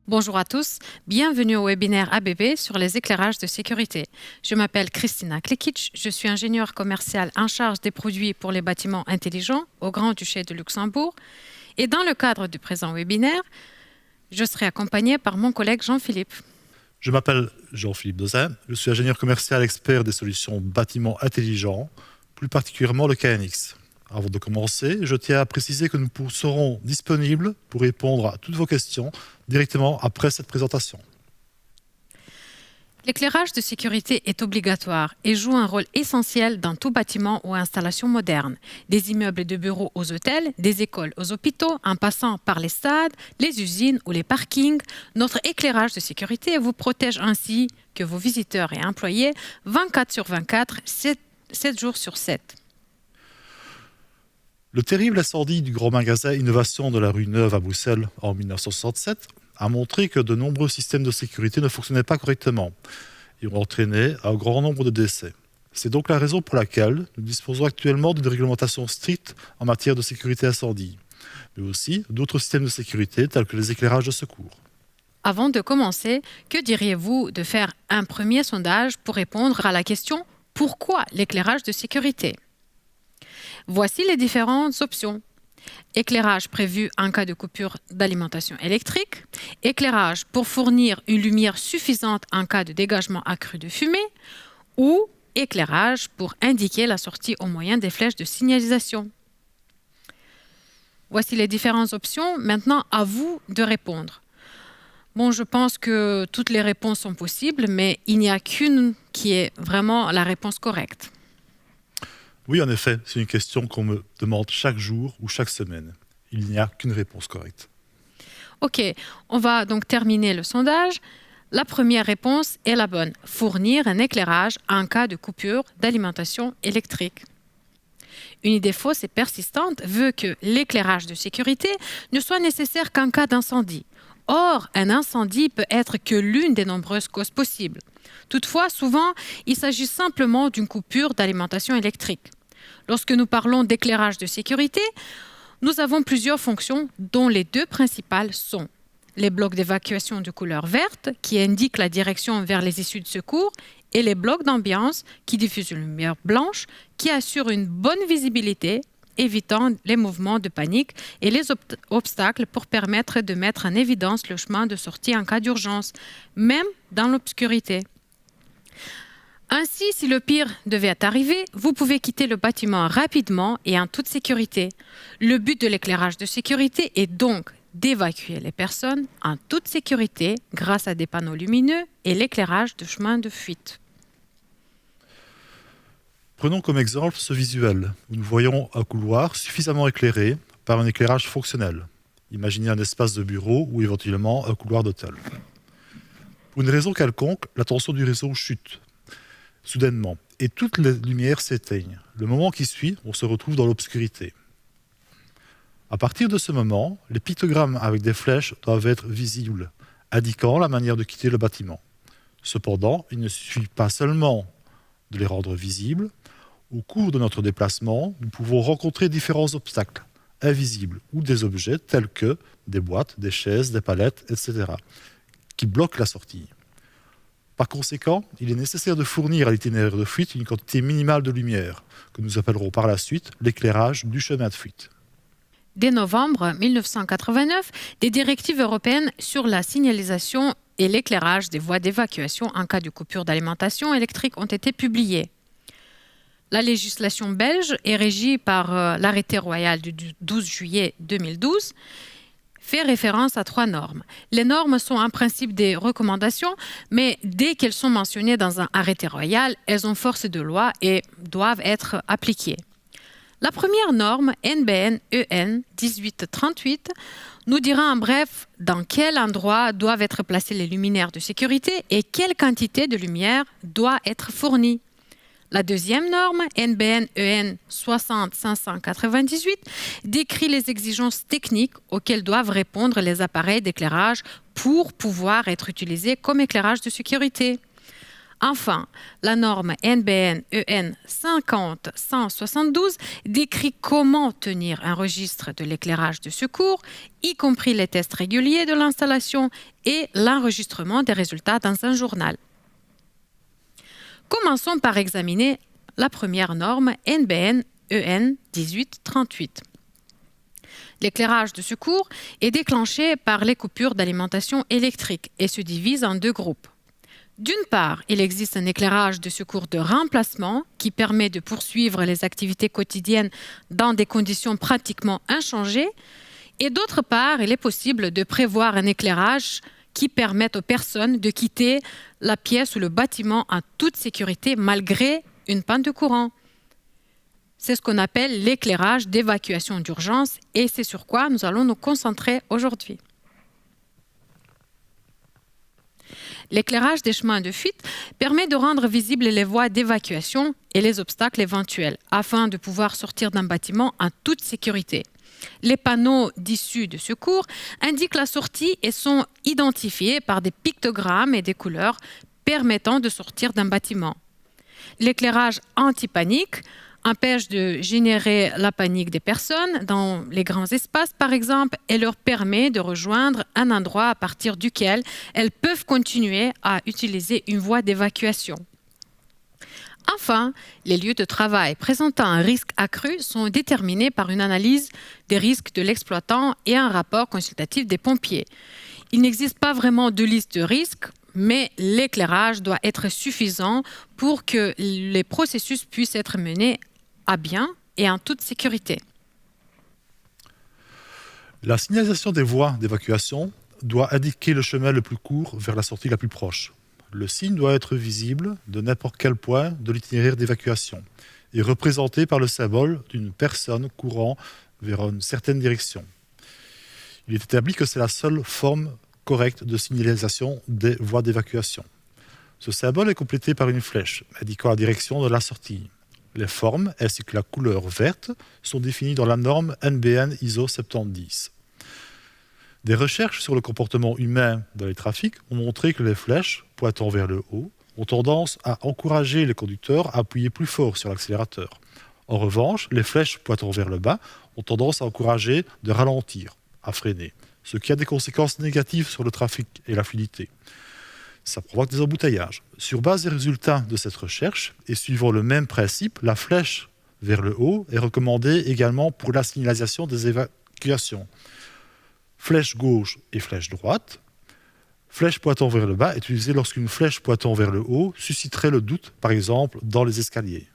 Bonjour à tous, bienvenue au webinaire ABB sur les éclairages de sécurité. Je m'appelle Kristina Klekic, je suis ingénieure commerciale en charge des produits pour les bâtiments intelligents au Grand-Duché de Luxembourg. Et dans le cadre du présent webinaire, je serai accompagnée par mon collègue Jean-Philippe. Je m'appelle Jean-Philippe Dozin, je suis ingénieur commercial expert des solutions bâtiments intelligents, plus particulièrement le KNX. Avant de commencer, je tiens à préciser que nous serons disponibles pour répondre à toutes vos questions directement après cette présentation. L'éclairage de sécurité est obligatoire et joue un rôle essentiel dans tout bâtiment ou installation moderne. Des immeubles de bureaux aux hôtels, des écoles aux hôpitaux, en passant par les stades, les usines ou les parkings, notre éclairage de sécurité vous protège ainsi que vos visiteurs et employés 24 sur 24, 7 jours sur 7. Le terrible incendie du grand magasin Innovation de la rue Neuve à Bruxelles en 1967 a montré que de nombreux systèmes de sécurité ne fonctionnaient pas correctement et ont entraîné un grand nombre de décès. C'est donc la raison pour laquelle nous disposons actuellement d'une réglementation stricte en matière de sécurité incendie, mais aussi d'autres systèmes de sécurité tels que les éclairages de secours. Avant de commencer, que diriez-vous de faire un premier sondage pour répondre à la question « Pourquoi l'éclairage de sécurité ?» Voici les différentes options. Éclairage prévu en cas de coupure d'alimentation électrique, éclairage pour fournir une lumière suffisante en cas de dégagement accru de fumée, ou éclairage pour indiquer la sortie au moyen des flèches de signalisation. Voici les différentes options. Maintenant, à vous de répondre. Bon, je pense que toutes les réponses sont possibles, mais il n'y a qu'une qui est vraiment la réponse correcte. Oui, en effet, c'est une question qu'on me demande chaque jour ou chaque semaine. Il n'y a qu'une réponse correcte. Ok, on va donc terminer le sondage. La première réponse est la bonne. Fournir un éclairage en cas de coupure d'alimentation électrique. Une idée fausse et persistante veut que l'éclairage de sécurité ne soit nécessaire qu'en cas d'incendie. Or, un incendie peut être que l'une des nombreuses causes possibles. Toutefois, souvent, il s'agit simplement d'une coupure d'alimentation électrique. Lorsque nous parlons d'éclairage de sécurité, nous avons plusieurs fonctions dont les deux principales sont les blocs d'évacuation de couleur verte qui indiquent la direction vers les issues de secours et les blocs d'ambiance qui diffusent une lumière blanche qui assurent une bonne visibilité, évitant les mouvements de panique et les obstacles pour permettre de mettre en évidence le chemin de sortie en cas d'urgence, même dans l'obscurité. Ainsi, si le pire devait arriver, vous pouvez quitter le bâtiment rapidement et en toute sécurité. Le but de l'éclairage de sécurité est donc d'évacuer les personnes en toute sécurité grâce à des panneaux lumineux et l'éclairage de chemin de fuite. Prenons comme exemple ce visuel où nous voyons un couloir suffisamment éclairé par un éclairage fonctionnel. Imaginez un espace de bureau ou éventuellement un couloir d'hôtel. Pour une raison quelconque, la tension du réseau chute soudainement et toutes les lumières s'éteignent. Le moment qui suit, on se retrouve dans l'obscurité. À partir de ce moment, les pictogrammes avec des flèches doivent être visibles, indiquant la manière de quitter le bâtiment. Cependant, il ne suffit pas seulement de les rendre visibles. Au cours de notre déplacement, nous pouvons rencontrer différents obstacles, invisibles ou des objets tels que des boîtes, des chaises, des palettes, etc., qui bloquent la sortie. Par conséquent, il est nécessaire de fournir à l'itinéraire de fuite une quantité minimale de lumière, que nous appellerons par la suite l'éclairage du chemin de fuite. Dès novembre 1989, des directives européennes sur la signalisation et l'éclairage des voies d'évacuation en cas de coupure d'alimentation électrique ont été publiées. La législation belge est régie par l'arrêté royal du 12 juillet 2012, fait référence à 3 normes. Les normes sont en principe des recommandations, mais dès qu'elles sont mentionnées dans un arrêté royal, elles ont force de loi et doivent être appliquées. La première norme, NBN EN 1838, nous dira en bref dans quel endroit doivent être placés les luminaires de sécurité et quelle quantité de lumière doit être fournie. La deuxième norme, NBN EN 60598, décrit les exigences techniques auxquelles doivent répondre les appareils d'éclairage pour pouvoir être utilisés comme éclairage de sécurité. Enfin, la norme NBN EN 50172 décrit comment tenir un registre de l'éclairage de secours, y compris les tests réguliers de l'installation et l'enregistrement des résultats dans un journal. Commençons par examiner la première norme NBN EN 1838. L'éclairage de secours est déclenché par les coupures d'alimentation électrique et se divise en deux groupes. D'une part, il existe un éclairage de secours de remplacement qui permet de poursuivre les activités quotidiennes dans des conditions pratiquement inchangées. Et d'autre part, il est possible de prévoir un éclairage qui permette aux personnes de quitter la pièce ou le bâtiment en toute sécurité malgré une panne de courant. C'est ce qu'on appelle l'éclairage d'évacuation d'urgence et c'est sur quoi nous allons nous concentrer aujourd'hui. L'éclairage des chemins de fuite permet de rendre visibles les voies d'évacuation et les obstacles éventuels afin de pouvoir sortir d'un bâtiment en toute sécurité. Les panneaux d'issue de secours indiquent la sortie et sont identifiés par des pictogrammes et des couleurs permettant de sortir d'un bâtiment. L'éclairage anti-panique empêche de générer la panique des personnes dans les grands espaces, par exemple, et leur permet de rejoindre un endroit à partir duquel elles peuvent continuer à utiliser une voie d'évacuation. Enfin, les lieux de travail présentant un risque accru sont déterminés par une analyse des risques de l'exploitant et un rapport consultatif des pompiers. Il n'existe pas vraiment de liste de risques, mais l'éclairage doit être suffisant pour que les processus puissent être menés à bien et en toute sécurité. La signalisation des voies d'évacuation doit indiquer le chemin le plus court vers la sortie la plus proche. Le signe doit être visible de n'importe quel point de l'itinéraire d'évacuation et représenté par le symbole d'une personne courant vers une certaine direction. Il est établi que c'est la seule forme correcte de signalisation des voies d'évacuation. Ce symbole est complété par une flèche indiquant la direction de la sortie. Les formes ainsi que la couleur verte sont définies dans la norme NBN ISO 70. Des recherches sur le comportement humain dans les trafics ont montré que les flèches pointant vers le haut ont tendance à encourager les conducteurs à appuyer plus fort sur l'accélérateur. En revanche, les flèches pointant vers le bas ont tendance à encourager de ralentir, à freiner, ce qui a des conséquences négatives sur le trafic et la fluidité. Ça provoque des embouteillages. Sur base des résultats de cette recherche et suivant le même principe, la flèche vers le haut est recommandée également pour la signalisation des évacuations. Flèche gauche et flèche droite. Flèche pointant vers le bas est utilisée lorsqu'une flèche pointant vers le haut susciterait le doute, par exemple dans les escaliers.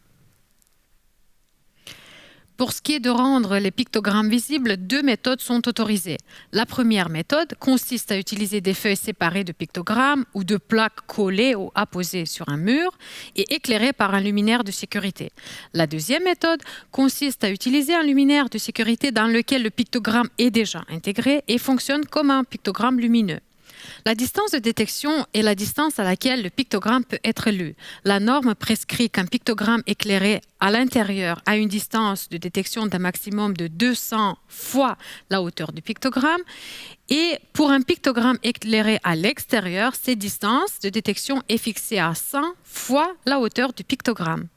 Pour ce qui est de rendre les pictogrammes visibles, deux méthodes sont autorisées. La première méthode consiste à utiliser des feuilles séparées de pictogrammes ou de plaques collées ou apposées sur un mur et éclairées par un luminaire de sécurité. La deuxième méthode consiste à utiliser un luminaire de sécurité dans lequel le pictogramme est déjà intégré et fonctionne comme un pictogramme lumineux. La distance de détection est la distance à laquelle le pictogramme peut être lu. La norme prescrit qu'un pictogramme éclairé à l'intérieur a une distance de détection d'un maximum de 200 fois la hauteur du pictogramme. Et pour un pictogramme éclairé à l'extérieur, cette distance de détection est fixée à 100 fois la hauteur du pictogramme.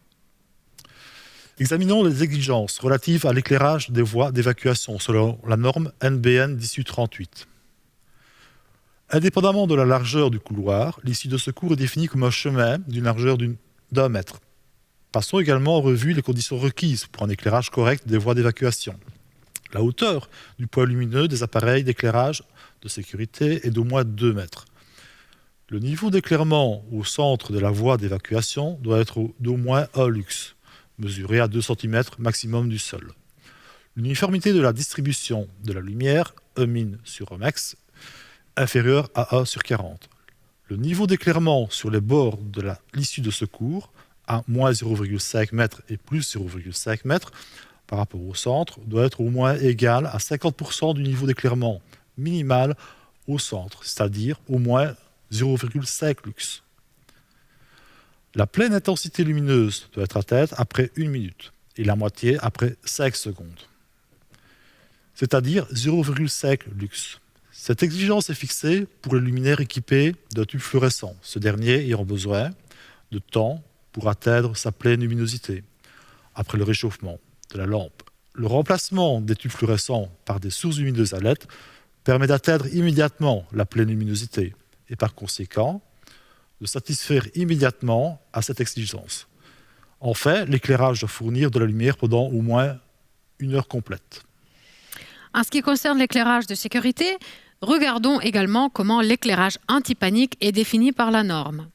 Examinons les exigences relatives à l'éclairage des voies d'évacuation selon la norme NBN 1838. Indépendamment de la largeur du couloir, l'issue de secours est définie comme un chemin d'une largeur d'1 mètre. Passons également en revue les conditions requises pour un éclairage correct des voies d'évacuation. La hauteur du point lumineux des appareils d'éclairage de sécurité est d'au moins 2 mètres. Le niveau d'éclairement au centre de la voie d'évacuation doit être d'au moins 1 lux, mesuré à 2 cm maximum du sol. L'uniformité de la distribution de la lumière, E min sur E max, inférieur à 1 sur 40. Le niveau d'éclairement sur les bords de l'issue de secours, à moins 0,5 m et plus 0,5 m par rapport au centre, doit être au moins égal à 50% du niveau d'éclairement minimal au centre, c'est-à-dire au moins 0,5 lux. La pleine intensité lumineuse doit être atteinte après 1 minute et la moitié après 5 secondes, c'est-à-dire 0,5 lux. Cette exigence est fixée pour les luminaires équipés d'un tube fluorescent, ce dernier ayant besoin de temps pour atteindre sa pleine luminosité après le réchauffement de la lampe. Le remplacement des tubes fluorescents par des sources lumineuses à LED permet d'atteindre immédiatement la pleine luminosité et par conséquent de satisfaire immédiatement à cette exigence. En fait, l'éclairage doit fournir de la lumière pendant au moins 1 heure complète. En ce qui concerne l'éclairage de sécurité, regardons également comment l'éclairage anti-panique est défini par la norme.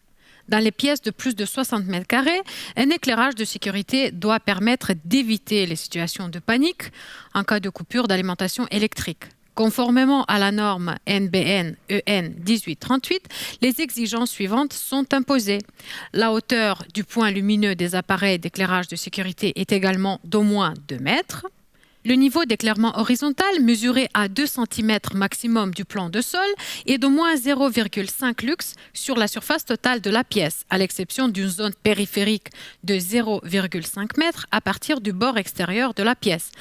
Dans les pièces de plus de 60 mètres carrés, un éclairage de sécurité doit permettre d'éviter les situations de panique en cas de coupure d'alimentation électrique. Conformément à la norme NBN EN 1838, les exigences suivantes sont imposées. La hauteur du point lumineux des appareils d'éclairage de sécurité est également d'au moins 2 mètres. Le niveau d'éclairement horizontal mesuré à 2 cm maximum du plan de sol est d'au moins 0,5 lux sur la surface totale de la pièce, à l'exception d'une zone périphérique de 0,5 m à partir du bord extérieur de la pièce.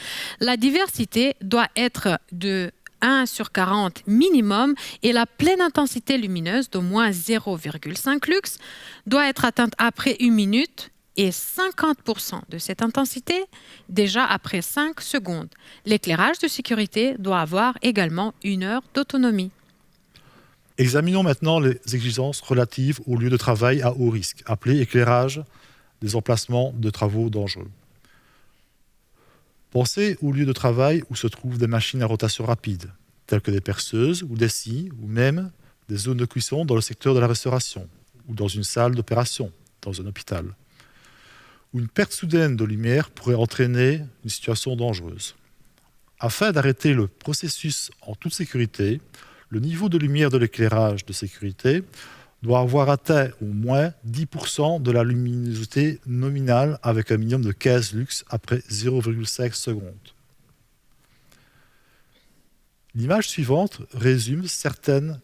La diversité doit être de 1 sur 40 minimum et la pleine intensité lumineuse d'au moins 0,5 lux doit être atteinte après 1 minute et 50% de cette intensité déjà après 5 secondes. L'éclairage de sécurité doit avoir également 1 heure d'autonomie. Examinons maintenant les exigences relatives au lieu de travail à haut risque, appelé éclairage des emplacements de travaux dangereux. Pensez au lieu de travail où se trouvent des machines à rotation rapide, telles que des perceuses ou des scies, ou même des zones de cuisson dans le secteur de la restauration, ou dans une salle d'opération, dans un hôpital, où une perte soudaine de lumière pourrait entraîner une situation dangereuse. Afin d'arrêter le processus en toute sécurité, le niveau de lumière de l'éclairage de sécurité doit avoir atteint au moins 10% de la luminosité nominale avec un minimum de 15 lux après 0,5 secondes. L'image suivante résume certaines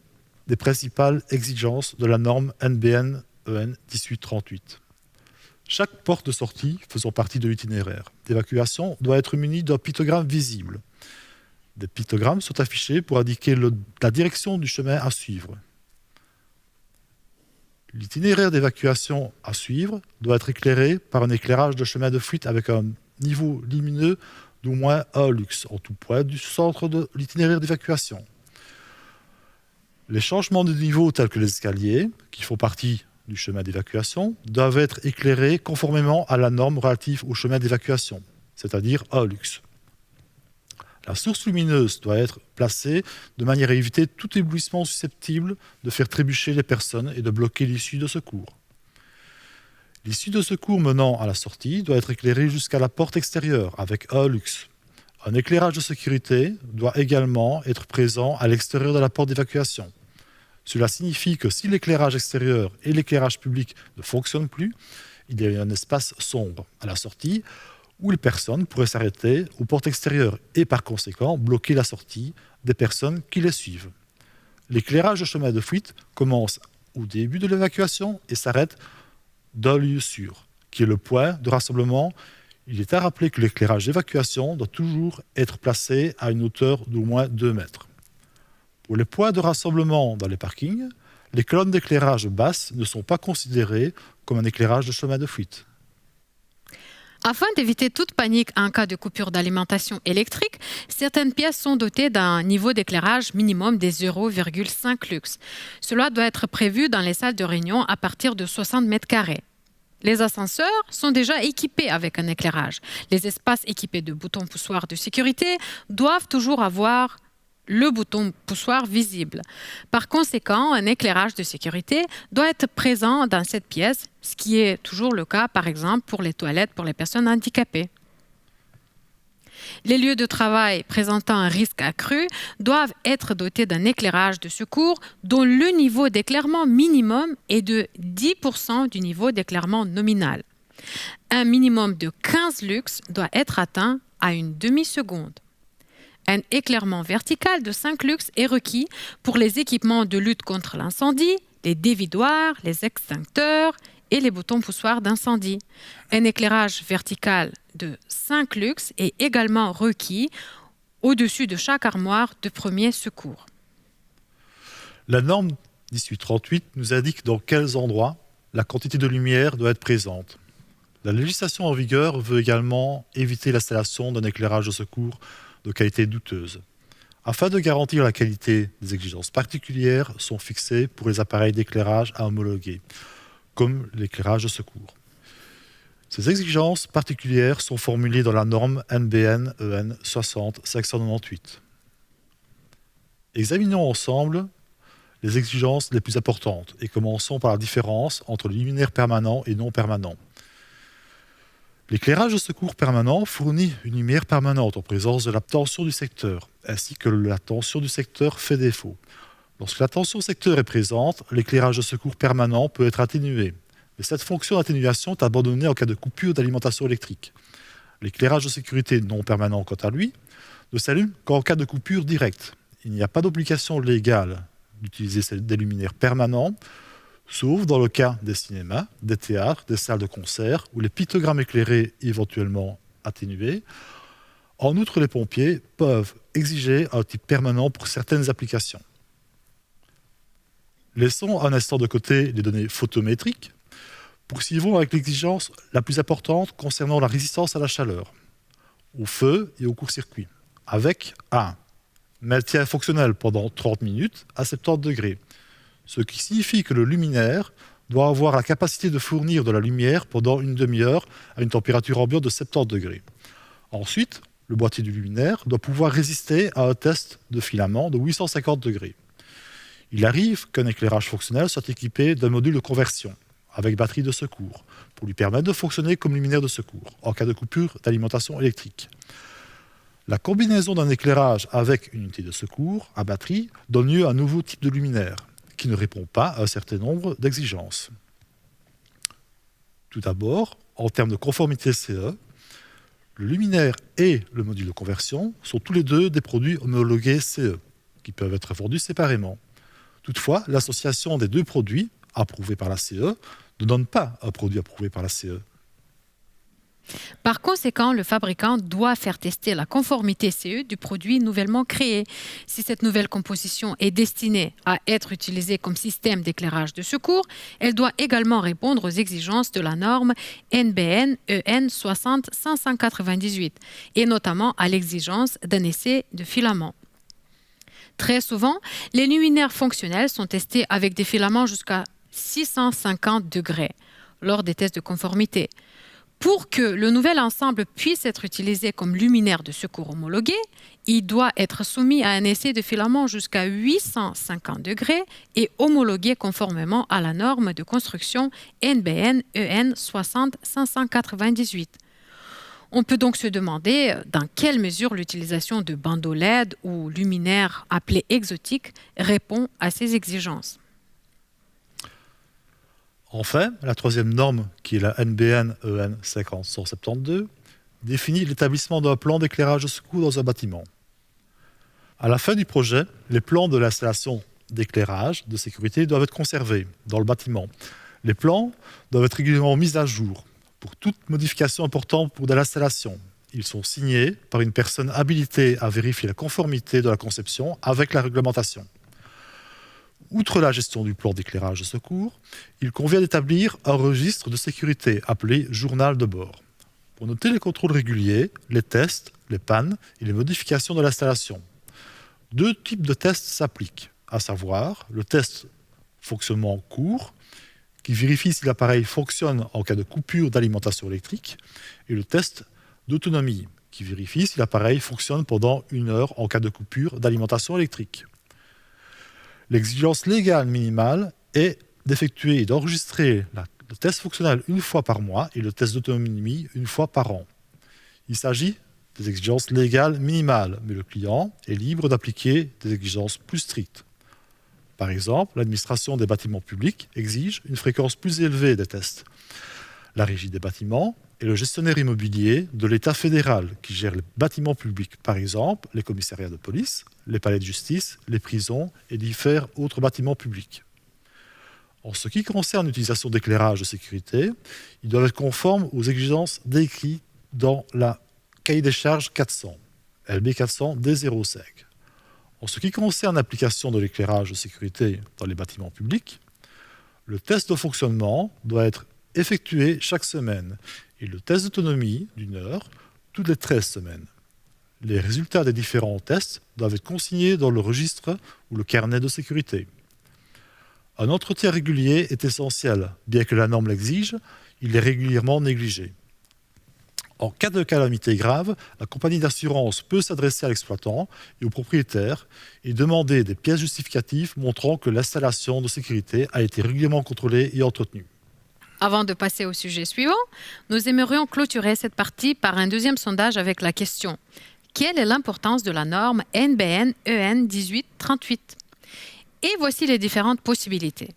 des principales exigences de la norme NBN EN 1838. Chaque porte de sortie faisant partie de l'itinéraire d'évacuation doit être munie d'un pictogramme visible. Des pictogrammes sont affichés pour indiquer la direction du chemin à suivre. L'itinéraire d'évacuation à suivre doit être éclairé par un éclairage de chemin de fuite avec un niveau lumineux d'au moins 1 lux en tout point du centre de l'itinéraire d'évacuation. Les changements de niveau tels que les escaliers, qui font partie du chemin d'évacuation, doivent être éclairés conformément à la norme relative au chemin d'évacuation, c'est-à-dire 1 lux. La source lumineuse doit être placée de manière à éviter tout éblouissement susceptible de faire trébucher les personnes et de bloquer l'issue de secours. L'issue de secours menant à la sortie doit être éclairée jusqu'à la porte extérieure avec 1 lux. Un éclairage de sécurité doit également être présent à l'extérieur de la porte d'évacuation. Cela signifie que si l'éclairage extérieur et l'éclairage public ne fonctionnent plus, il y a un espace sombre à la sortie où les personnes pourraient s'arrêter aux portes extérieures et par conséquent bloquer la sortie des personnes qui les suivent. L'éclairage de chemin de fuite commence au début de l'évacuation et s'arrête d'un lieu sûr, qui est le point de rassemblement. Il est à rappeler que l'éclairage d'évacuation doit toujours être placé à une hauteur d'au moins 2 mètres. Pour les points de rassemblement dans les parkings, les colonnes d'éclairage basses ne sont pas considérées comme un éclairage de chemin de fuite. Afin d'éviter toute panique en cas de coupure d'alimentation électrique, certaines pièces sont dotées d'un niveau d'éclairage minimum des 0,5 lux. Cela doit être prévu dans les salles de réunion à partir de 60 mètres carrés. Les ascenseurs sont déjà équipés avec un éclairage. Les espaces équipés de boutons poussoirs de sécurité doivent toujours avoir le bouton poussoir visible. Par conséquent, un éclairage de sécurité doit être présent dans cette pièce, ce qui est toujours le cas, par exemple, pour les toilettes pour les personnes handicapées. Les lieux de travail présentant un risque accru doivent être dotés d'un éclairage de secours dont le niveau d'éclairement minimum est de 10% du niveau d'éclairement nominal. Un minimum de 15 lux doit être atteint à une demi-seconde. Un éclairement vertical de 5 lux est requis pour les équipements de lutte contre l'incendie, les dévidoirs, les extincteurs et les boutons poussoirs d'incendie. Un éclairage vertical de 5 lux est également requis au-dessus de chaque armoire de premier secours. La norme 1838 nous indique dans quels endroits la quantité de lumière doit être présente. La législation en vigueur veut également éviter l'installation d'un éclairage de secours de qualité douteuse. Afin de garantir la qualité, des exigences particulières sont fixées pour les appareils d'éclairage à homologuer, comme l'éclairage de secours. Ces exigences particulières sont formulées dans la norme NBN EN 60-598. Examinons ensemble les exigences les plus importantes et commençons par la différence entre le luminaire permanent et non permanent. L'éclairage de secours permanent fournit une lumière permanente en présence de la tension du secteur, ainsi que la tension du secteur fait défaut. Lorsque la tension secteur est présente, l'éclairage de secours permanent peut être atténué. Mais cette fonction d'atténuation est abandonnée en cas de coupure d'alimentation électrique. L'éclairage de sécurité non permanent, quant à lui, ne s'allume qu'en cas de coupure directe. Il n'y a pas d'obligation légale d'utiliser des luminaires permanents, sauf dans le cas des cinémas, des théâtres, des salles de concert, où les pictogrammes éclairés éventuellement atténués. En outre, les pompiers peuvent exiger un type permanent pour certaines applications. Laissons un instant de côté les données photométriques. Poursuivons avec l'exigence la plus importante concernant la résistance à la chaleur, au feu et au court-circuit, avec 1. Maintien fonctionnel pendant 30 minutes à 70 degrés, ce qui signifie que le luminaire doit avoir la capacité de fournir de la lumière pendant une demi-heure à une température ambiante de 70 degrés. Ensuite, le boîtier du luminaire doit pouvoir résister à un test de filament de 850 degrés. Il arrive qu'un éclairage fonctionnel soit équipé d'un module de conversion avec batterie de secours pour lui permettre de fonctionner comme luminaire de secours en cas de coupure d'alimentation électrique. La combinaison d'un éclairage avec une unité de secours à batterie donne lieu à un nouveau type de luminaire qui ne répond pas à un certain nombre d'exigences. Tout d'abord, en termes de conformité CE, le luminaire et le module de conversion sont tous les deux des produits homologués CE, qui peuvent être vendus séparément. Toutefois, l'association des deux produits, approuvés par la CE, ne donne pas un produit approuvé par la CE. Par conséquent, le fabricant doit faire tester la conformité CE du produit nouvellement créé. Si cette nouvelle composition est destinée à être utilisée comme système d'éclairage de secours, elle doit également répondre aux exigences de la norme NBN EN 60-598 et notamment à l'exigence d'un essai de filament. Très souvent, les luminaires fonctionnels sont testés avec des filaments jusqu'à 650 degrés lors des tests de conformité. Pour que le nouvel ensemble puisse être utilisé comme luminaire de secours homologué, il doit être soumis à un essai de filament jusqu'à 850 degrés et homologué conformément à la norme de construction NBN EN 60-598. On peut donc se demander dans quelle mesure l'utilisation de bandeaux LED ou luminaires appelés exotiques répond à ces exigences. Enfin, la troisième norme, qui est la NBN EN 50-172, définit l'établissement d'un plan d'éclairage de secours dans un bâtiment. À la fin du projet, les plans de l'installation d'éclairage de sécurité doivent être conservés dans le bâtiment. Les plans doivent être régulièrement mis à jour pour toute modification importante pour de l'installation. Ils sont signés par une personne habilitée à vérifier la conformité de la conception avec la réglementation. Outre la gestion du plan d'éclairage de secours, il convient d'établir un registre de sécurité appelé journal de bord pour noter les contrôles réguliers, les tests, les pannes et les modifications de l'installation. Deux types de tests s'appliquent, à savoir le test fonctionnement court, qui vérifie si l'appareil fonctionne en cas de coupure d'alimentation électrique, et le test d'autonomie, qui vérifie si l'appareil fonctionne pendant 1 heure en cas de coupure d'alimentation électrique. L'exigence légale minimale est d'effectuer et d'enregistrer le test fonctionnel 1 fois par mois et le test d'autonomie 1 fois par an. Il s'agit des exigences légales minimales, mais le client est libre d'appliquer des exigences plus strictes. Par exemple, l'administration des bâtiments publics exige une fréquence plus élevée des tests. La régie des bâtiments est le gestionnaire immobilier de l'État fédéral qui gère les bâtiments publics, par exemple les commissariats de police, les palais de justice, les prisons et divers autres bâtiments publics. En ce qui concerne l'utilisation d'éclairage de sécurité, ils doivent être conformes aux exigences décrites dans la cahier des charges 400, LB 400 D05. En ce qui concerne l'application de l'éclairage de sécurité dans les bâtiments publics, Le test de fonctionnement doit être effectué chaque semaine et le test d'autonomie d'une heure toutes les 13 semaines. Les résultats des différents tests doivent être consignés dans le registre ou le carnet de sécurité. Un entretien régulier est essentiel. Bien que la norme l'exige, il est régulièrement négligé. En cas de calamité grave, la compagnie d'assurance peut s'adresser à l'exploitant et au propriétaire et demander des pièces justificatives montrant que l'installation de sécurité a été régulièrement contrôlée et entretenue. Avant de passer au sujet suivant, nous aimerions clôturer cette partie par un deuxième sondage avec la question: quelle est l'importance de la norme NBN EN 1838? Et voici les différentes possibilités.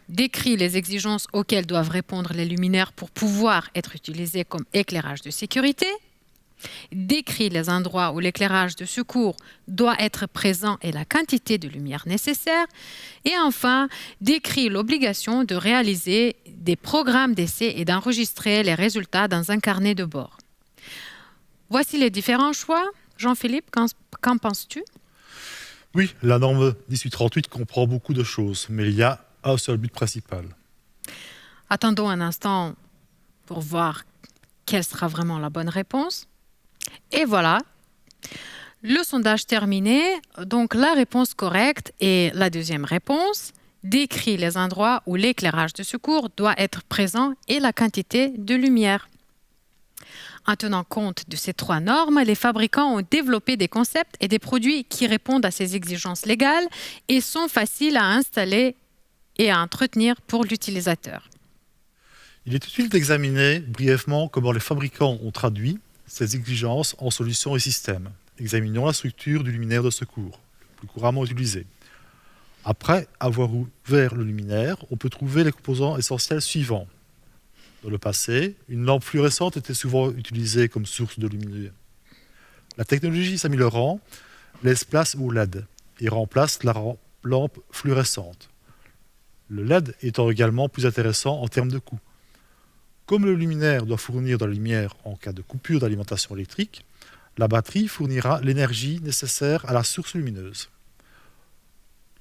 Décrit les exigences auxquelles doivent répondre les luminaires pour pouvoir être utilisés comme éclairage de sécurité. Décrit les endroits où l'éclairage de secours doit être présent et la quantité de lumière nécessaire. Et enfin, décrit l'obligation de réaliser des programmes d'essai et d'enregistrer les résultats dans un carnet de bord. Voici les différents choix. Jean-Philippe, qu'en penses-tu? Oui, la norme 1838 comprend beaucoup de choses, mais il y a un seul but principal. Attendons un instant pour voir quelle sera vraiment la bonne réponse. Et voilà, le sondage terminé. Donc la réponse correcte est la deuxième réponse. Décrit les endroits où l'éclairage de secours doit être présent et la quantité de lumière. En tenant compte de ces trois normes, les fabricants ont développé des concepts et des produits qui répondent à ces exigences légales et sont faciles à installer et à entretenir pour l'utilisateur. Il est utile d'examiner brièvement comment les fabricants ont traduit ces exigences en solutions et systèmes. Examinons la structure du luminaire de secours, le plus couramment utilisé. Après avoir ouvert le luminaire, on peut trouver les composants essentiels suivants. Dans le passé, une lampe fluorescente était souvent utilisée comme source de lumière. La technologie s'améliorant laisse place au LED et remplace la lampe fluorescente. Le LED étant également plus intéressant en termes de coût. Comme le luminaire doit fournir de la lumière en cas de coupure d'alimentation électrique, la batterie fournira l'énergie nécessaire à la source lumineuse.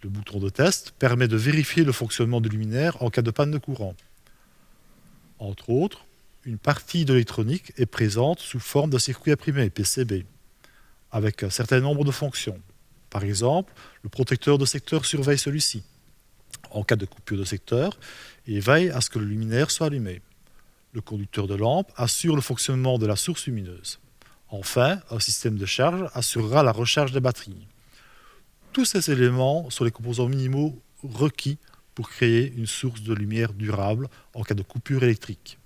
Le bouton de test permet de vérifier le fonctionnement du luminaire en cas de panne de courant. Entre autres, une partie de l'électronique est présente sous forme de circuit imprimé, PCB, avec un certain nombre de fonctions. Par exemple, le protecteur de secteur surveille celui-ci en cas de coupure de secteur et veille à ce que le luminaire soit allumé. Le conducteur de lampe assure le fonctionnement de la source lumineuse. Enfin, un système de charge assurera la recharge des batteries. Tous ces éléments sont les composants minimaux requis pour créer une source de lumière durable en cas de coupure électrique.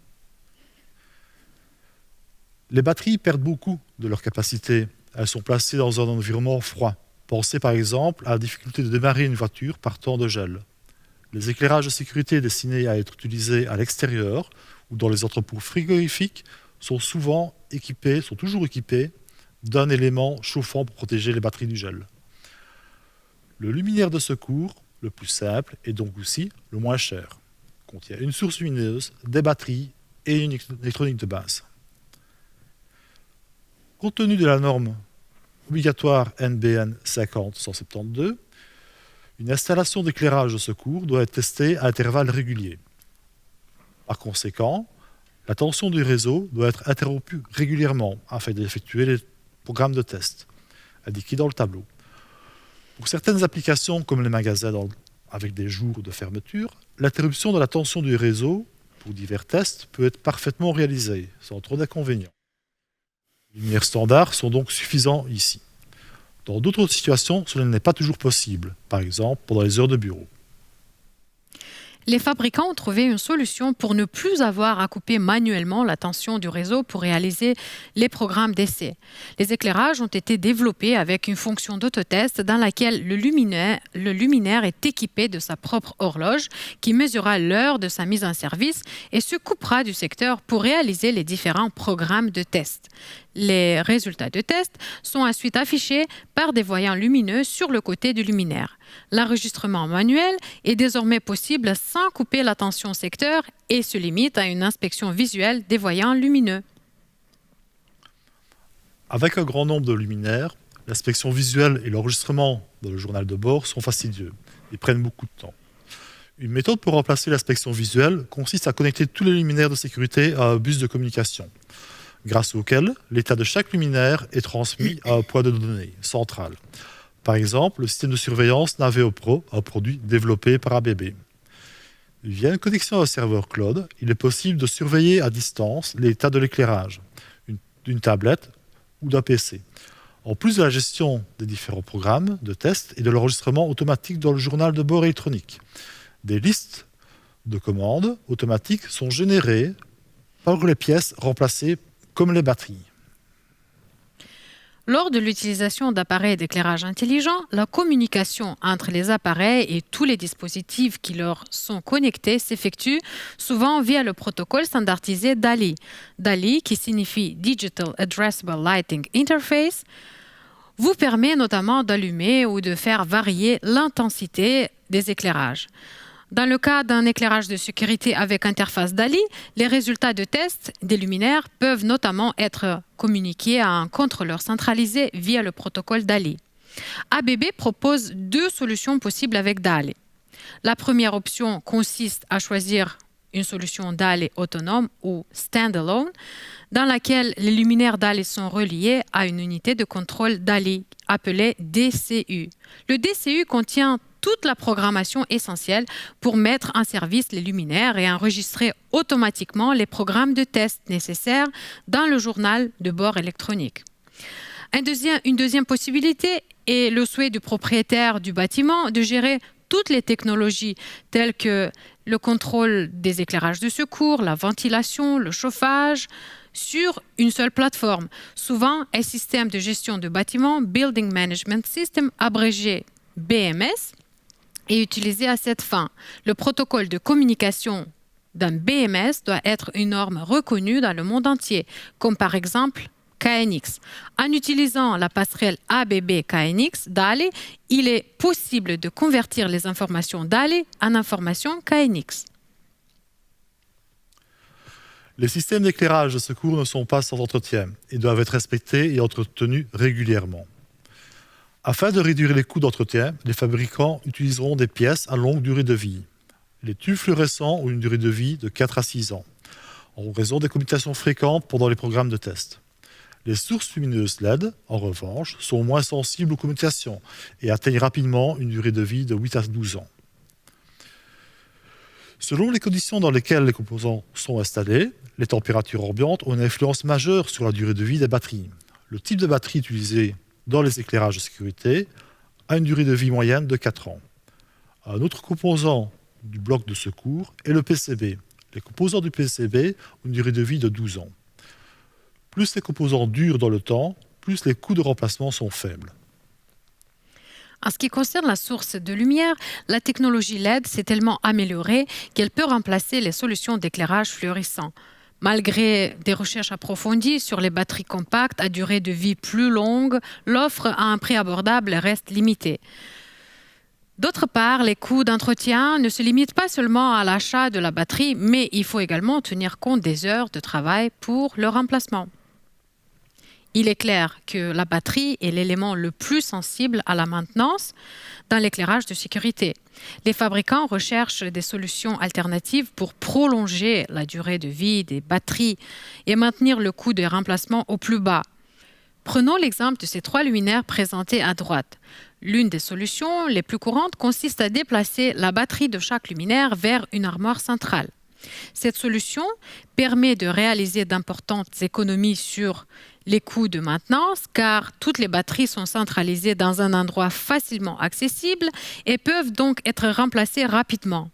Les batteries perdent beaucoup de leur capacité. Elles sont placées dans un environnement froid. Pensez par exemple à la difficulté de démarrer une voiture par temps de gel. Les éclairages de sécurité destinés à être utilisés à l'extérieur ou dans les entrepôts frigorifiques sont toujours équipés d'un élément chauffant pour protéger les batteries du gel. Le luminaire de secours, le plus simple, est donc aussi le moins cher. Il contient une source lumineuse, des batteries et une électronique de base. Compte tenu de la norme obligatoire NBN 50-172, une installation d'éclairage de secours doit être testée à intervalles réguliers. Par conséquent, la tension du réseau doit être interrompue régulièrement afin d'effectuer les programmes de test indiqués dans le tableau. Pour certaines applications comme les magasins avec des jours de fermeture, l'interruption de la tension du réseau pour divers tests peut être parfaitement réalisée sans trop d'inconvénients. Les lumières standards sont donc suffisants ici. Dans d'autres situations, cela n'est pas toujours possible, par exemple pendant les heures de bureau. Les fabricants ont trouvé une solution pour ne plus avoir à couper manuellement la tension du réseau pour réaliser les programmes d'essai. Les éclairages ont été développés avec une fonction d'autotest dans laquelle le luminaire est équipé de sa propre horloge qui mesurera l'heure de sa mise en service et se coupera du secteur pour réaliser les différents programmes de test. Les résultats de test sont ensuite affichés par des voyants lumineux sur le côté du luminaire. L'enregistrement manuel est désormais possible sans couper la tension secteur et se limite à une inspection visuelle des voyants lumineux. Avec un grand nombre de luminaires, l'inspection visuelle et l'enregistrement dans le journal de bord sont fastidieux et prennent beaucoup de temps. Une méthode pour remplacer l'inspection visuelle consiste à connecter tous les luminaires de sécurité à un bus de communication, grâce auquel l'état de chaque luminaire est transmis à un point de données central. Par exemple, le système de surveillance Naveo Pro, un produit développé par ABB. Via une connexion à un serveur cloud, il est possible de surveiller à distance l'état de l'éclairage, d'une tablette ou d'un PC, en plus de la gestion des différents programmes de test et de l'enregistrement automatique dans le journal de bord électronique. Des listes de commandes automatiques sont générées par les pièces remplacées comme les batteries. Lors de l'utilisation d'appareils d'éclairage intelligent, la communication entre les appareils et tous les dispositifs qui leur sont connectés s'effectue souvent via le protocole standardisé DALI. DALI, qui signifie Digital Addressable Lighting Interface, vous permet notamment d'allumer ou de faire varier l'intensité des éclairages. Dans le cas d'un éclairage de sécurité avec interface DALI, les résultats de test des luminaires peuvent notamment être communiqués à un contrôleur centralisé via le protocole DALI. ABB propose deux solutions possibles avec DALI. La première option consiste à choisir une solution DALI autonome ou standalone, dans laquelle les luminaires DALI sont reliés à une unité de contrôle DALI appelée DCU. Le DCU contient toute la programmation essentielle pour mettre en service les luminaires et enregistrer automatiquement les programmes de test nécessaires dans le journal de bord électronique. Une deuxième possibilité est le souhait du propriétaire du bâtiment de gérer toutes les technologies telles que le contrôle des éclairages de secours, la ventilation, le chauffage, sur une seule plateforme. Souvent, un système de gestion de bâtiment, Building Management System, abrégé BMS, est utilisé à cette fin. Le protocole de communication d'un BMS doit être une norme reconnue dans le monde entier, comme par exemple KNX. En utilisant la passerelle ABB-KNX DALI, il est possible de convertir les informations DALI en informations KNX. Les systèmes d'éclairage de secours ne sont pas sans entretien et doivent être respectés et entretenus régulièrement. Afin de réduire les coûts d'entretien, les fabricants utiliseront des pièces à longue durée de vie. Les tubes fluorescents ont une durée de vie de 4 à 6 ans, en raison des commutations fréquentes pendant les programmes de test. Les sources lumineuses LED, en revanche, sont moins sensibles aux commutations et atteignent rapidement une durée de vie de 8 à 12 ans. Selon les conditions dans lesquelles les composants sont installés, les températures ambiantes ont une influence majeure sur la durée de vie des batteries. Le type de batterie utilisé dans les éclairages de sécurité a une durée de vie moyenne de 4 ans. Un autre composant du bloc de secours est le PCB. Les composants du PCB ont une durée de vie de 12 ans. Plus les composants durent dans le temps, plus les coûts de remplacement sont faibles. En ce qui concerne la source de lumière, la technologie LED s'est tellement améliorée qu'elle peut remplacer les solutions d'éclairage fluorescent. Malgré des recherches approfondies sur les batteries compactes à durée de vie plus longue, l'offre à un prix abordable reste limitée. D'autre part, les coûts d'entretien ne se limitent pas seulement à l'achat de la batterie, mais il faut également tenir compte des heures de travail pour le remplacement. Il est clair que la batterie est l'élément le plus sensible à la maintenance dans l'éclairage de sécurité. Les fabricants recherchent des solutions alternatives pour prolonger la durée de vie des batteries et maintenir le coût de remplacement au plus bas. Prenons l'exemple de ces 3 luminaires présentés à droite. L'une des solutions les plus courantes consiste à déplacer la batterie de chaque luminaire vers une armoire centrale. Cette solution permet de réaliser d'importantes économies sur les coûts de maintenance car toutes les batteries sont centralisées dans un endroit facilement accessible et peuvent donc être remplacées rapidement.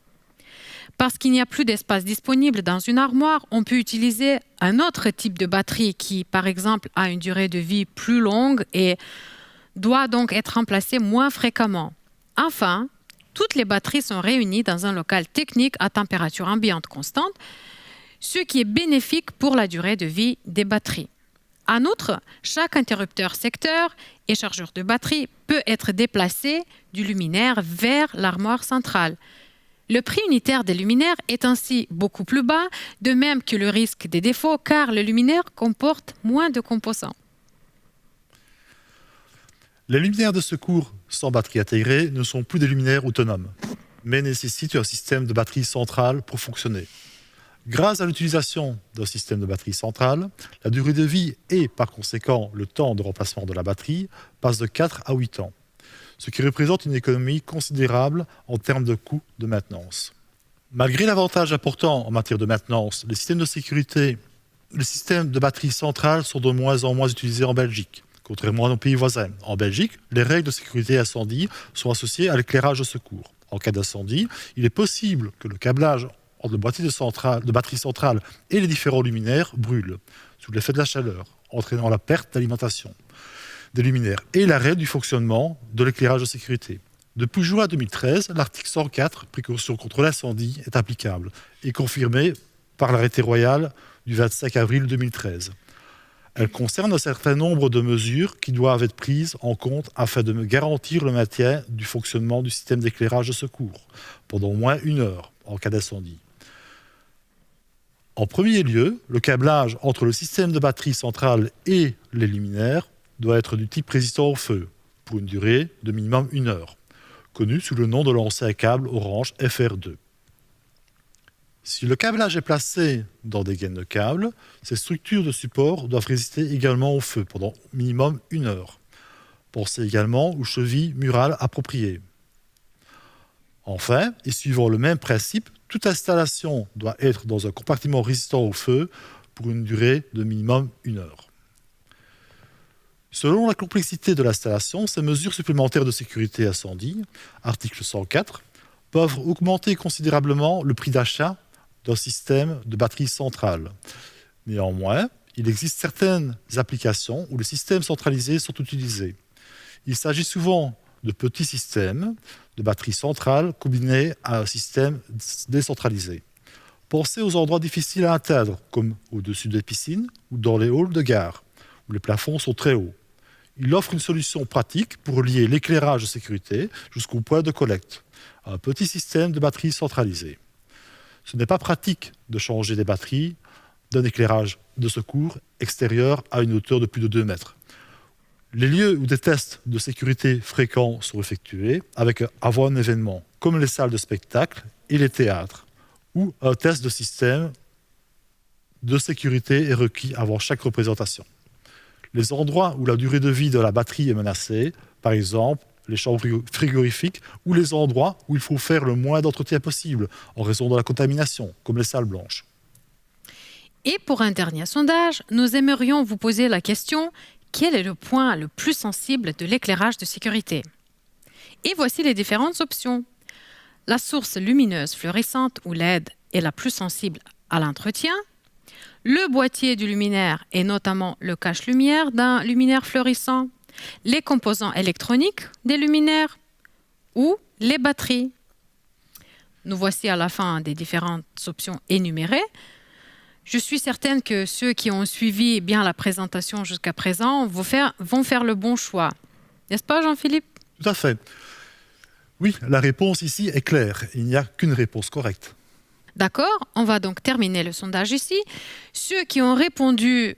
Parce qu'il n'y a plus d'espace disponible dans une armoire, on peut utiliser un autre type de batterie qui, par exemple, a une durée de vie plus longue et doit donc être remplacée moins fréquemment. Enfin, toutes les batteries sont réunies dans un local technique à température ambiante constante, ce qui est bénéfique pour la durée de vie des batteries. En outre, chaque interrupteur secteur et chargeur de batterie peut être déplacé du luminaire vers l'armoire centrale. Le prix unitaire des luminaires est ainsi beaucoup plus bas, de même que le risque des défauts, car le luminaire comporte moins de composants. Les luminaires de secours sans batterie intégrée ne sont plus des luminaires autonomes. mais nécessite un système de batterie centrale pour fonctionner. Grâce à l'utilisation d'un système de batterie centrale, la durée de vie et, par conséquent, le temps de remplacement de la batterie passe de 4 à 8 ans, ce qui représente une économie considérable en termes de coûts de maintenance. Malgré l'avantage important en matière de maintenance, les systèmes de sécurité, les systèmes de batterie centrale sont de moins en moins utilisés en Belgique, contrairement à nos pays voisins. En Belgique, les règles de sécurité incendie sont associées à l'éclairage de secours. En cas d'incendie, il est possible que le câblage entre le boîtier de batterie centrale et les différents luminaires brûle, sous l'effet de la chaleur, entraînant la perte d'alimentation des luminaires et l'arrêt du fonctionnement de l'éclairage de sécurité. Depuis juin 2013, l'article 104, précaution contre l'incendie, est applicable et confirmé par l'arrêté royal du 25 avril 2013. Elle concerne un certain nombre de mesures qui doivent être prises en compte afin de garantir le maintien du fonctionnement du système d'éclairage de secours pendant au moins 1 heure en cas d'incendie. En premier lieu, le câblage entre le système de batterie centrale et les luminaires doit être du type résistant au feu, pour une durée de minimum 1 heure, connu sous le nom de l'ancien câble orange FR2. Si le câblage est placé dans des gaines de câbles, ces structures de support doivent résister également au feu pendant minimum 1 heure. Pensez également aux chevilles murales appropriées. Enfin, et suivant le même principe, toute installation doit être dans un compartiment résistant au feu pour une durée de minimum 1 heure. Selon la complexité de l'installation, ces mesures supplémentaires de sécurité incendie, article 104, peuvent augmenter considérablement le prix d'achat d'un système de batterie centrale. Néanmoins, il existe certaines applications où les systèmes centralisés sont utilisés. Il s'agit souvent de petits systèmes de batterie centrale combinés à un système décentralisé. Pensez aux endroits difficiles à atteindre, comme au-dessus des piscines ou dans les halls de gare, où les plafonds sont très hauts. Il offre une solution pratique pour lier l'éclairage de sécurité jusqu'au point de collecte, un petit système de batterie centralisé. Ce n'est pas pratique de changer des batteries d'un éclairage de secours extérieur à une hauteur de plus de 2 mètres. Les lieux où des tests de sécurité fréquents sont effectués avant un événement, comme les salles de spectacle et les théâtres, où un test de système de sécurité est requis avant chaque représentation. Les endroits où la durée de vie de la batterie est menacée, par exemple les chambres frigorifiques, ou les endroits où il faut faire le moins d'entretien possible en raison de la contamination, comme les salles blanches. Et pour un dernier sondage, nous aimerions vous poser la question: quel est le point le plus sensible de l'éclairage de sécurité? Et voici les différentes options. La source lumineuse fluorescente ou LED est la plus sensible à l'entretien. Le boîtier du luminaire et notamment le cache-lumière d'un luminaire fluorescent. Les composants électroniques des luminaires ou les batteries. Nous voici à la fin des différentes options énumérées. Je suis certaine que ceux qui ont suivi bien la présentation jusqu'à présent vont faire le bon choix. N'est-ce pas, Jean-Philippe? Tout à fait. Oui, la réponse ici est claire. Il n'y a qu'une réponse correcte. D'accord, on va donc terminer le sondage ici. Ceux qui ont répondu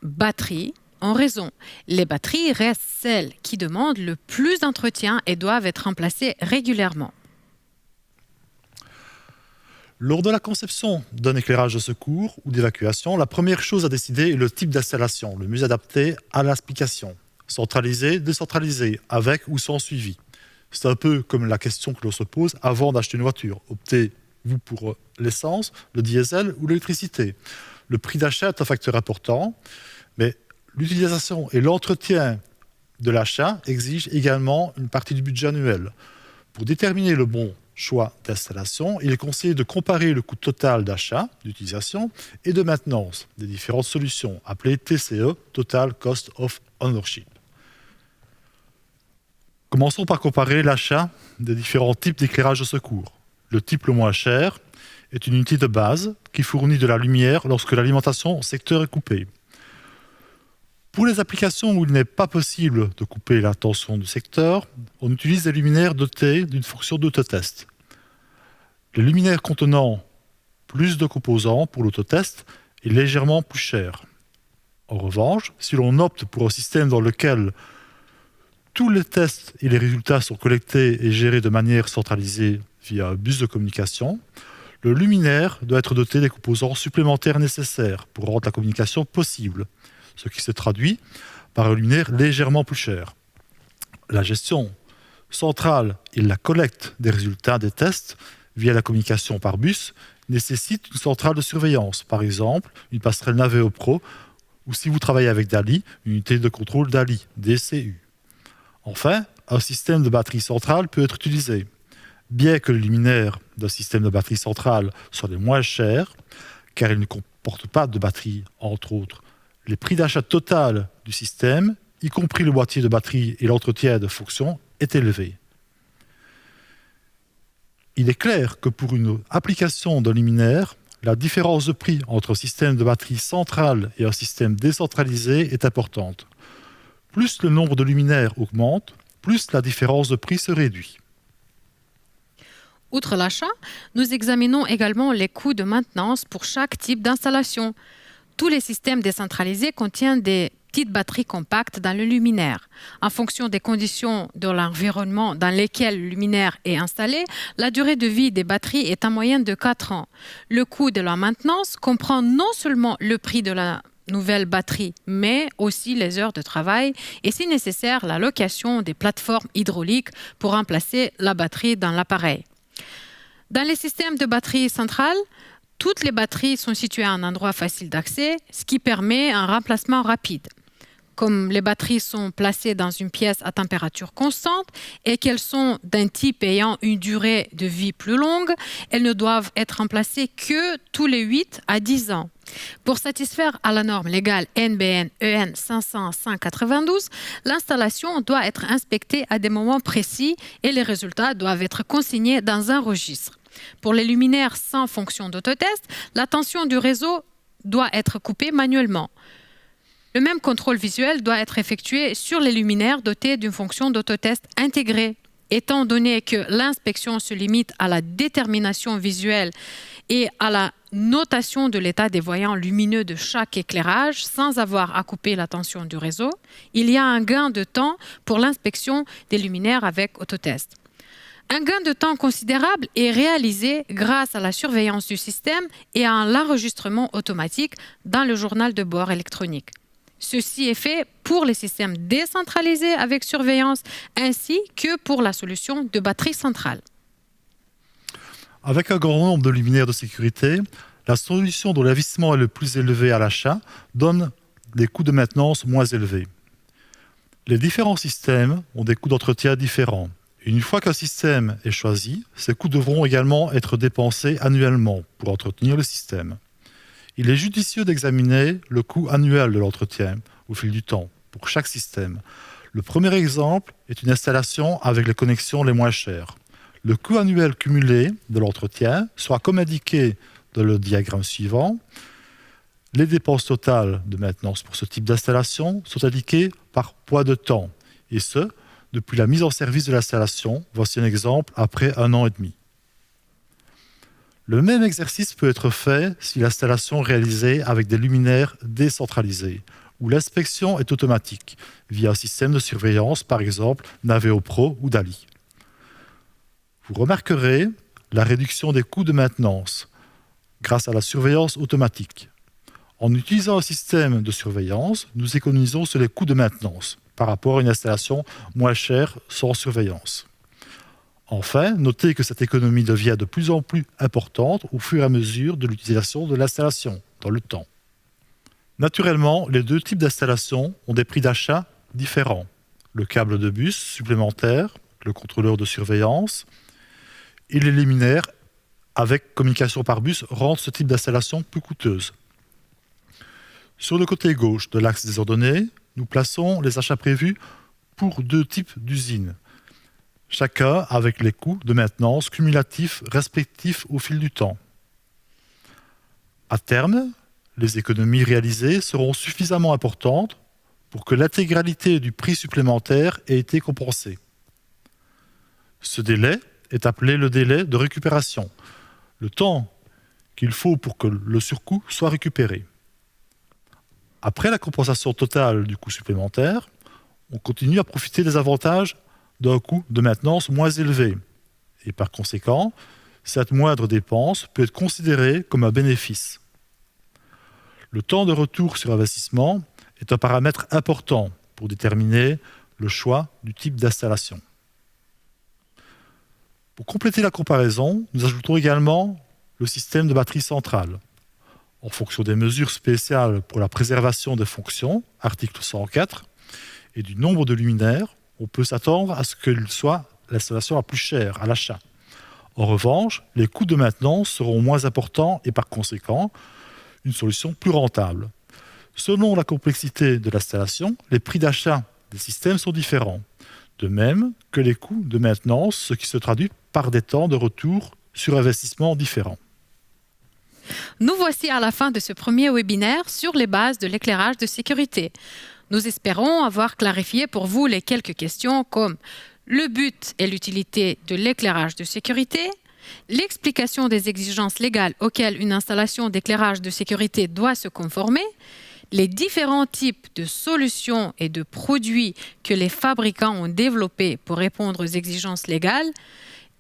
batterie ont raison. Les batteries restent celles qui demandent le plus d'entretien et doivent être remplacées régulièrement. Lors de la conception d'un éclairage de secours ou d'évacuation, la première chose à décider est le type d'installation, le mieux adapté à l'application. Centralisé, décentralisé, avec ou sans suivi. C'est un peu comme la question que l'on se pose avant d'acheter une voiture. Optez-vous pour l'essence, le diesel ou l'électricité? Le prix d'achat est un facteur important, mais l'utilisation et l'entretien de l'achat exigent également une partie du budget annuel. Pour déterminer le bon choix d'installation, il est conseillé de comparer le coût total d'achat, d'utilisation et de maintenance des différentes solutions, appelées TCE, Total Cost of Ownership. Commençons par comparer l'achat des différents types d'éclairage de secours. Le type le moins cher est une unité de base qui fournit de la lumière lorsque l'alimentation au secteur est coupée. Pour les applications où il n'est pas possible de couper la tension du secteur, on utilise des luminaires dotés d'une fonction d'autotest. Les luminaires contenant plus de composants pour l'autotest est légèrement plus cher. En revanche, si l'on opte pour un système dans lequel Tous les tests et les résultats sont collectés et gérés de manière centralisée via un bus de communication. Le luminaire doit être doté des composants supplémentaires nécessaires pour rendre la communication possible, ce qui se traduit par un luminaire légèrement plus cher. La gestion centrale et la collecte des résultats des tests via la communication par bus nécessitent une centrale de surveillance, par exemple une passerelle Naveo Pro, ou si vous travaillez avec DALI, une unité de contrôle DALI, DCU. Enfin, un système de batterie centrale peut être utilisé. Bien que le luminaire d'un système de batterie centrale soit le moins cher, car il ne comporte pas de batterie, entre autres, les prix d'achat total du système, y compris le boîtier de batterie et l'entretien de fonction, est élevé. Il est clair que pour une application d'un luminaire, la différence de prix entre un système de batterie centrale et un système décentralisé est importante. Plus le nombre de luminaires augmente, plus la différence de prix se réduit. Outre l'achat, nous examinons également les coûts de maintenance pour chaque type d'installation. Tous les systèmes décentralisés contiennent des petites batteries compactes dans le luminaire. En fonction des conditions de l'environnement dans lesquelles le luminaire est installé, la durée de vie des batteries est en moyenne de 4 ans. Le coût de la maintenance comprend non seulement le prix de la nouvelle batterie, mais aussi les heures de travail et, si nécessaire, la location des plateformes hydrauliques pour remplacer la batterie dans l'appareil. Dans les systèmes de batterie centrale, toutes les batteries sont situées à un endroit facile d'accès, ce qui permet un remplacement rapide. Comme les batteries sont placées dans une pièce à température constante et qu'elles sont d'un type ayant une durée de vie plus longue, elles ne doivent être remplacées que tous les 8 à 10 ans. Pour satisfaire à la norme légale NBN EN 500-192, l'installation doit être inspectée à des moments précis et les résultats doivent être consignés dans un registre. Pour les luminaires sans fonction d'autotest, la tension du réseau doit être coupée manuellement. Le même contrôle visuel doit être effectué sur les luminaires dotés d'une fonction d'autotest intégrée. Étant donné que l'inspection se limite à la détermination visuelle et à la notation de l'état des voyants lumineux de chaque éclairage sans avoir à couper la tension du réseau, il y a un gain de temps pour l'inspection des luminaires avec autotest. Un gain de temps considérable est réalisé grâce à la surveillance du système et à l'enregistrement automatique dans le journal de bord électronique. Ceci est fait pour les systèmes décentralisés avec surveillance ainsi que pour la solution de batterie centrale. Avec un grand nombre de luminaires de sécurité, la solution dont l'investissement est le plus élevé à l'achat donne des coûts de maintenance moins élevés. Les différents systèmes ont des coûts d'entretien différents. Une fois qu'un système est choisi, ces coûts devront également être dépensés annuellement pour entretenir le système. Il est judicieux d'examiner le coût annuel de l'entretien au fil du temps pour chaque système. Le premier exemple est une installation avec les connexions les moins chères. Le coût annuel cumulé de l'entretien soit comme indiqué dans le diagramme suivant. Les dépenses totales de maintenance pour ce type d'installation sont indiquées par poids de temps, et ce, depuis la mise en service de l'installation. Voici un exemple après 1 an et demi. Le même exercice peut être fait si l'installation est réalisée avec des luminaires décentralisés, où l'inspection est automatique, via un système de surveillance, par exemple Naveo Pro ou DALI. Vous remarquerez la réduction des coûts de maintenance grâce à la surveillance automatique. En utilisant un système de surveillance, nous économisons sur les coûts de maintenance par rapport à une installation moins chère sans surveillance. Enfin, notez que cette économie devient de plus en plus importante au fur et à mesure de l'utilisation de l'installation dans le temps. Naturellement, les deux types d'installations ont des prix d'achat différents. Le câble de bus supplémentaire, le contrôleur de surveillance et les luminaires avec communication par bus rendent ce type d'installation plus coûteuse. Sur le côté gauche de l'axe des ordonnées, nous plaçons les achats prévus pour deux types d'usines, chacun avec les coûts de maintenance cumulatifs respectifs au fil du temps. À terme, les économies réalisées seront suffisamment importantes pour que l'intégralité du prix supplémentaire ait été compensée. Ce délai est appelé le délai de récupération, le temps qu'il faut pour que le surcoût soit récupéré. Après la compensation totale du coût supplémentaire, on continue à profiter des avantages d'un coût de maintenance moins élevé. Et par conséquent, cette moindre dépense peut être considérée comme un bénéfice. Le temps de retour sur investissement est un paramètre important pour déterminer le choix du type d'installation. Pour compléter la comparaison, nous ajoutons également le système de batterie centrale. En fonction des mesures spéciales pour la préservation des fonctions, article 104, et du nombre de luminaires, on peut s'attendre à ce qu'il soit l'installation la plus chère à l'achat. En revanche, les coûts de maintenance seront moins importants et par conséquent, une solution plus rentable. Selon la complexité de l'installation, les prix d'achat des systèmes sont différents. De même que les coûts de maintenance, ce qui se traduit par des temps de retour sur investissement différents. Nous voici à la fin de ce premier webinaire sur les bases de l'éclairage de sécurité. Nous espérons avoir clarifié pour vous les quelques questions comme le but et l'utilité de l'éclairage de sécurité, l'explication des exigences légales auxquelles une installation d'éclairage de sécurité doit se conformer, les différents types de solutions et de produits que les fabricants ont développés pour répondre aux exigences légales,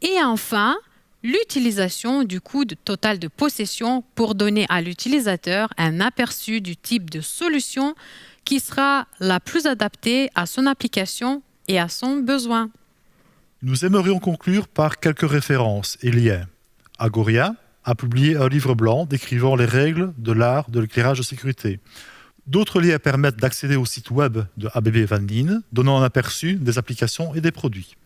et enfin, l'utilisation du coût total de possession pour donner à l'utilisateur un aperçu du type de solution qui sera la plus adaptée à son application et à son besoin. Nous aimerions conclure par quelques références et liens. Agoria a publié un livre blanc décrivant les règles de l'art de l'éclairage de sécurité. D'autres liens permettent d'accéder au site web de ABB Van Lien, donnant un aperçu des applications et des produits.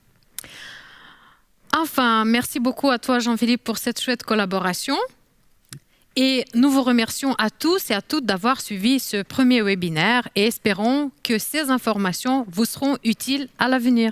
Enfin, merci beaucoup à toi Jean-Philippe pour cette chouette collaboration. Et nous vous remercions à tous et à toutes d'avoir suivi ce premier webinaire et espérons que ces informations vous seront utiles à l'avenir.